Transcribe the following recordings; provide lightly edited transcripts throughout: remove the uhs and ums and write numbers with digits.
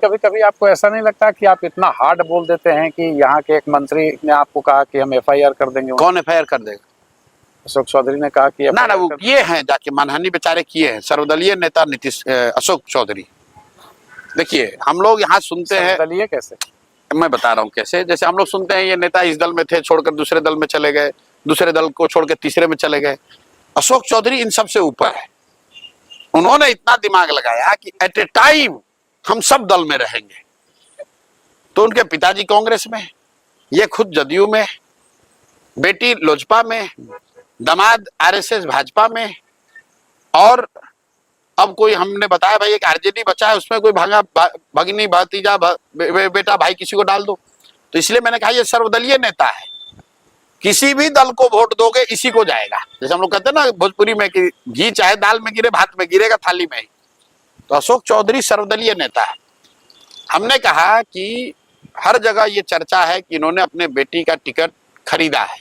कभी कभी आपको ऐसा नहीं लगता कि आप इतना हार्ड बोल देते हैं कि यहाँ के एक मंत्री ने आपको कहा कि हम एफआईआर कर देंगे? कौन एफआईआर कर देगा? अशोक चौधरी ने कहा कि ना वो किए हैं, जाके मानहानि बेचारे किए हैं। सर्वदलीय नेता नीतीश अशोक चौधरी। देखिए हम लोग यहाँ सुनते हैं, सर्वदलीय कैसे? मैं बता रहा हूँ कैसे। जैसे हम लोग सुनते हैं ये नेता इस दल में थे, छोड़कर दूसरे दल में चले गए, दूसरे दल को छोड़कर तीसरे में चले गए। अशोक चौधरी इन सब से ऊपर है। उन्होंने इतना दिमाग लगाया कि एट ए टाइम हम सब दल में रहेंगे। तो उनके पिताजी कांग्रेस में, ये खुद जदयू में, बेटी लोजपा में, दामाद आरएसएस भाजपा में, और अब कोई हमने बताया भाई एक आरजेडी बचा है, उसमें कोई भगिनी भतीजा बेटा भाई किसी को डाल दो। तो इसलिए मैंने कहा ये सर्वदलीय नेता है, किसी भी दल को वोट दोगे इसी को जाएगा। जैसे हम लोग कहते हैं ना भोजपुरी में कि घी चाहे दाल में गिरे भात में गिरेगा थाली में ही। तो अशोक चौधरी सर्वदलीय नेता है। हमने कहा कि हर जगह ये चर्चा है कि इन्होंने अपने बेटी का टिकट खरीदा है,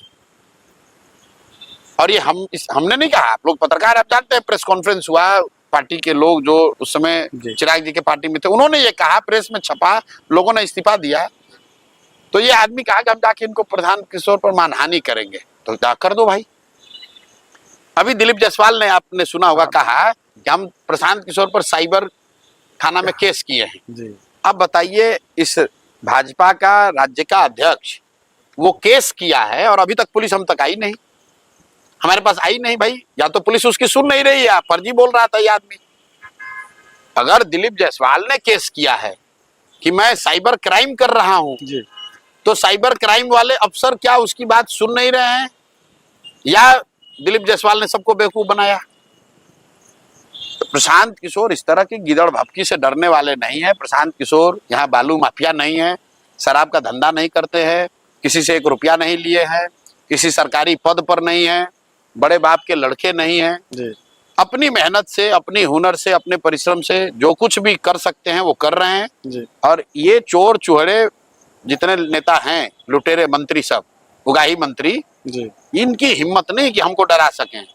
और ये हमने नहीं कहा, आप लोग पत्रकार आप जानते हैं, प्रेस कॉन्फ्रेंस हुआ, पार्टी के लोग जो उस समय चिराग जी के पार्टी में थे उन्होंने ये कहा, प्रेस में छपा, लोगों ने इस्तीफा दिया। तो ये आदमी कहा कि हम जाके इनको प्रशांत किशोर पर मानहानि करेंगे। तो जा कर दो भाई। अभी दिलीप जायसवाल ने, आपने सुना होगा, कहा कि हम प्रशांत किशोर पर साइबर थाना में केस किए हैं। अब बताइए, इस भाजपा का राज्य का अध्यक्ष वो केस किया है और अभी तक पुलिस हम तक आई नहीं, हमारे पास आई नहीं भाई। या तो पुलिस उसकी सुन नहीं रही है, फर्जी बोल रहा था ये आदमी। अगर दिलीप जायसवाल ने केस किया है कि मैं साइबर क्राइम कर रहा हूं, तो साइबर क्राइम वाले अफसर क्या उसकी बात सुन नहीं रहे हैं, या दिलीप जायसवाल ने सबको बेवकूफ बनाया? तो प्रशांत किशोर इस तरह की गिदड़ भपकी से डरने वाले नहीं है। प्रशांत किशोर यहाँ बालू माफिया नहीं है, शराब का धंधा नहीं करते हैं, किसी से 1 रुपया नहीं लिए हैं, किसी सरकारी पद पर नहीं है, बड़े बाप के लड़के नहीं हैं। अपनी मेहनत से, अपनी हुनर से, अपने परिश्रम से जो कुछ भी कर सकते हैं वो कर रहे हैं। और ये चोर चुहड़े जितने नेता हैं, लुटेरे मंत्री सब, उगाही मंत्री, इनकी हिम्मत नहीं कि हमको डरा सकें।